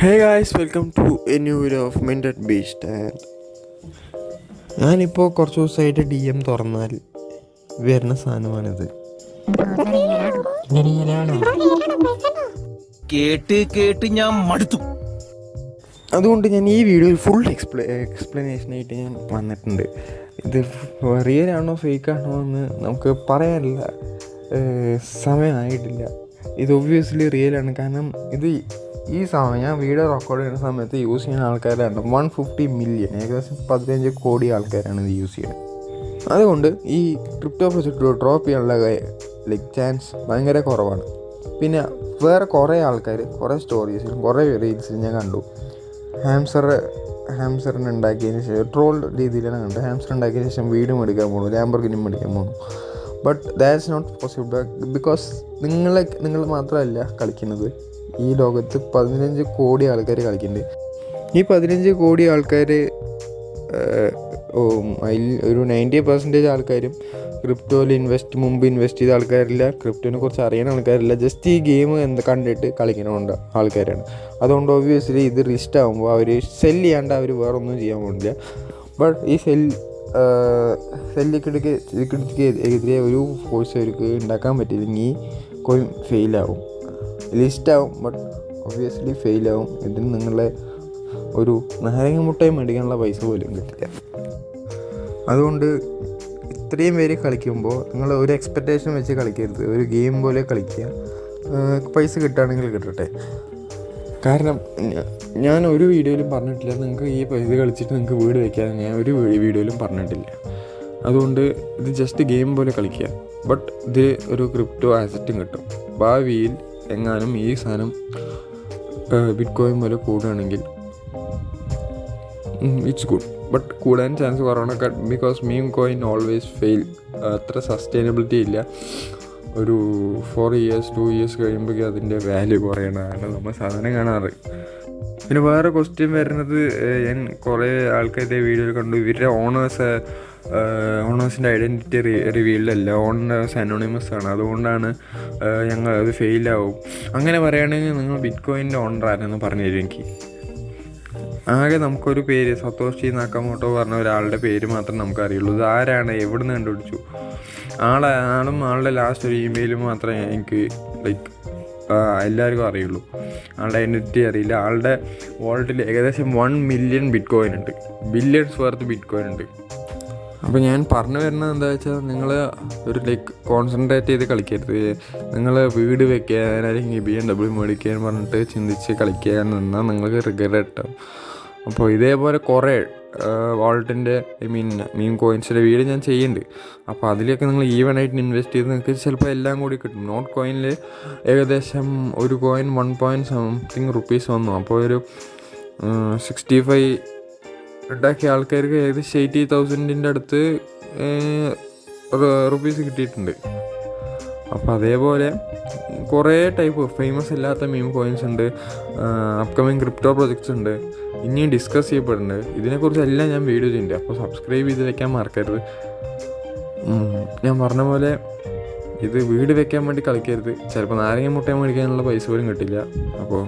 Hey guys, welcome to a new video of minted beast. ഞാനിപ്പോൾ കുറച്ച് ദിവസമായിട്ട് DM തുറന്നാൽ വരുന്ന സാധനമാണിത്. കേട്ട് കേട്ട് ഞാൻ മടുത്തു. അതുകൊണ്ട് ഞാൻ ഈ വീഡിയോയിൽ ഫുൾ എക്സ്പ്ലനേഷനായിട്ട് ഞാൻ വന്നിട്ടുണ്ട്. ഇത് റിയൽ ആണോ ഫേക്ക് ആണോ എന്ന് നമുക്ക് പറയാനില്ല, സമയമായിട്ടില്ല. ഇത് ഒബ്വിയസ്ലി റിയലാണ്. കാരണം ഇത് ഈ സമയം ഞാൻ വീഡിയോ റെക്കോർഡ് ചെയ്യുന്ന സമയത്ത് യൂസ് ചെയ്യുന്ന ആൾക്കാരാണ് 150 മില്യൺ, ഏകദേശം 15 കോടി ആൾക്കാരാണ് ഇത് യൂസ് ചെയ്യുന്നത്. അതുകൊണ്ട് ഈ ക്രിപ്റ്റോ പ്രൊജക്റ്റ് ഡ്രോപ്പ് ചെയ്യാനുള്ള ചാൻസ് ഭയങ്കര കുറവാണ്. പിന്നെ വേറെ കുറേ ആൾക്കാർ കുറേ സ്റ്റോറീസിലും കുറേ റീൽസിലും ഞാൻ കണ്ടു, ഹാംസ്റ്ററിന് ഉണ്ടാക്കിയതിന് ശേഷം ട്രോൾ രീതിയിലാണ് കണ്ടത്. ഹാംസ്റ്റർ ഉണ്ടാക്കിയതിന് ശേഷം വീട് മേടിക്കാൻ പോകുന്നു, ലാംബോർഗിനി മേടിക്കാൻ പോകുന്നു. But that's not possible. Because നിങ്ങൾ മാത്രമല്ല കളിക്കുന്നത്, ഈ ലോകത്ത് 15 കോടി ആൾക്കാർ കളിക്കുന്നുണ്ട്. ഈ 15 കോടി ആൾക്കാർ അതിൽ ഒരു 90% ആൾക്കാരും ക്രിപ്റ്റോയിൽ മുമ്പ് ഇൻവെസ്റ്റ് ചെയ്ത ആൾക്കാരില്ല, ക്രിപ്റ്റോനെ കുറിച്ച് അറിയുന്ന ആൾക്കാരില്ല, ജസ്റ്റ് ഈ ഗെയിം കണ്ടിട്ട് കളിക്കണമുണ്ട് ആൾക്കാരാണ്. അതുകൊണ്ട് ഒബ്വിയസ്ലി ഇത് റിസ്റ്റ് ആകുമ്പോൾ അവർ സെല്ല് ചെയ്യാണ്ട് അവർ വേറെ ഒന്നും ചെയ്യാൻ പോകുന്നില്ല. ബട്ട് ഈ സെല്ലിക്കെതിരെ ഒരു ഫോഴ്സ് അവർക്ക് ഉണ്ടാക്കാൻ പറ്റിയില്ലെങ്കിൽ ഈ കോയിൻ ഫെയിലാവും, ലിസ്റ്റാവും. ബട്ട് ഒബ്വിയസ്ലി ഫെയിലാവും. ഇതിന് നിങ്ങളെ ഒരു നാരങ്ങ മുട്ടയും മേടിക്കാനുള്ള പൈസ പോലും കിട്ടില്ല. അതുകൊണ്ട് ഇത്രയും പേര് കളിക്കുമ്പോൾ നിങ്ങൾ ഒരു എക്സ്പെക്റ്റേഷൻ വെച്ച് കളിക്കരുത്. ഒരു ഗെയിം പോലെ കളിക്കുക, പൈസ കിട്ടുകയാണെങ്കിൽ കിട്ടട്ടെ. കാരണം ഞാൻ ഒരു വീഡിയോയിലും പറഞ്ഞിട്ടില്ല നിങ്ങൾക്ക് ഈ പൈസ കളിച്ചിട്ട് നിങ്ങൾക്ക് വീട് വയ്ക്കാൻ, ഞാൻ ഒരു വീഡിയോയിലും പറഞ്ഞിട്ടില്ല. അതുകൊണ്ട് ഇത് ജസ്റ്റ് ഗെയിം പോലെ കളിക്കുക. ബട്ട് ഇത് ഒരു ക്രിപ്റ്റോ ആസറ്റും കിട്ടും. ഭാവിയിൽ എങ്ങാനും ഈ സാധനം ബിറ്റ് കോയിൻ പോലെ കൂടുകയാണെങ്കിൽ ഇറ്റ്സ് ഗുഡ്. ബട്ട് കൂടാൻ ചാൻസ് കുറവാണ്. Because meme coin always fail. അത്ര സസ്റ്റൈനബിലിറ്റി ഇല്ല. ഒരു 4 years 2 years കഴിയുമ്പോഴേക്കും അതിൻ്റെ വാല്യൂ കുറയണതാണ് നമ്മൾ സാധനം കാണാറ്. പിന്നെ വേറെ ക്വസ്റ്റ്യൻ വരുന്നത്, ഞാൻ കുറേ ആൾക്കാരുടെ വീഡിയോയിൽ കണ്ടു, ഇവരുടെ ഓണേഴ്സിൻ്റെ ഐഡൻറ്റിറ്റി റിവീൽഡല്ല, ഓണേഴ്സ് അനോണിമസ് ആണ്, അതുകൊണ്ടാണ് ഞങ്ങൾ അത് ഫെയിലാവും. അങ്ങനെ പറയുകയാണെങ്കിൽ നിങ്ങൾ ബിറ്റ് കോയിൻ്റെ ഓണർ ആരെന്ന് പറഞ്ഞു തരും എനിക്ക്. ആകെ നമുക്കൊരു പേര്, സതോഷി നാക്കാമോട്ടോ പറഞ്ഞ ഒരാളുടെ പേര് മാത്രമേ നമുക്കറിയുള്ളൂ. ഇത് ആരാണ്, എവിടെ നിന്ന് കണ്ടുപിടിച്ചു, ആളും ആളുടെ ലാസ്റ്റ് ഒരു ഇമെയിലും മാത്രമേ എനിക്ക് എല്ലാവർക്കും അറിയുള്ളൂ. ആളുടെ ഐഡൻറ്റിറ്റി അറിയില്ല. ആളുടെ വാളറ്റിൽ ഏകദേശം 1 മില്യൺ ബിറ്റ് കോയിൻ ഉണ്ട്, ബില്യൺസ് വർത്ത് ബിറ്റ് കോയിൻ ഉണ്ട്. അപ്പോൾ ഞാൻ പറഞ്ഞു വരുന്നത് എന്താ വെച്ചാൽ, നിങ്ങൾ ഒരു കോൺസെൻട്രേറ്റ് ചെയ്ത് കളിക്കരുത്. നിങ്ങൾ വീട് വെക്കാൻ അല്ലെങ്കിൽ BMW മേടിക്കാൻ പറഞ്ഞിട്ട് ചിന്തിച്ച് കളിക്കാൻ നിന്നാൽ നിങ്ങൾക്ക് റിഗ്രറ്റ് ആവും. അപ്പോൾ ഇതേപോലെ കുറേ വാൾട്ടിൻ്റെ മീം കോയിൻസിൻ്റെ വീഡിയോ ഞാൻ ചെയ്യുന്നുണ്ട്. അപ്പോൾ അതിലൊക്കെ നിങ്ങൾ ഈവനായിട്ട് ഇൻവെസ്റ്റ് ചെയ്ത് നിങ്ങൾക്ക് ചിലപ്പോൾ എല്ലാം കൂടി കിട്ടും. നോട്ട് കോയിനിൽ ഏകദേശം ഒരു കോയിൻ 1.something rupees വന്നു. അപ്പോൾ ഒരു 65 ഉണ്ടാക്കിയ ആൾക്കാർക്ക് ഏകദേശം 80,000 അടുത്ത് റുപ്പീസ് കിട്ടിയിട്ടുണ്ട്. അപ്പോൾ അതേപോലെ കുറേ ടൈപ്പ് ഫേമസ് അല്ലാത്ത മീം കോയിൻസ് ഉണ്ട്, അപ്കമിങ് ക്രിപ്റ്റോ പ്രൊജക്ട്സ് ഉണ്ട്, ഇനിയും ഡിസ്കസ് ചെയ്യപ്പെടുന്നുണ്ട്. ഇതിനെക്കുറിച്ചെല്ലാം ഞാൻ വീഡിയോ ചെയ്യുന്നുണ്ട്. അപ്പോൾ സബ്സ്ക്രൈബ് ചെയ്ത് വെക്കാൻ മറക്കരുത്. ഞാൻ പറഞ്ഞ പോലെ ഇത് വീട് വെക്കാൻ വേണ്ടി കളിക്കരുത്. ചിലപ്പോൾ നാരങ്ങ മുട്ടയും മേടിക്കാനുള്ള പൈസ പോലും കിട്ടില്ല. അപ്പോൾ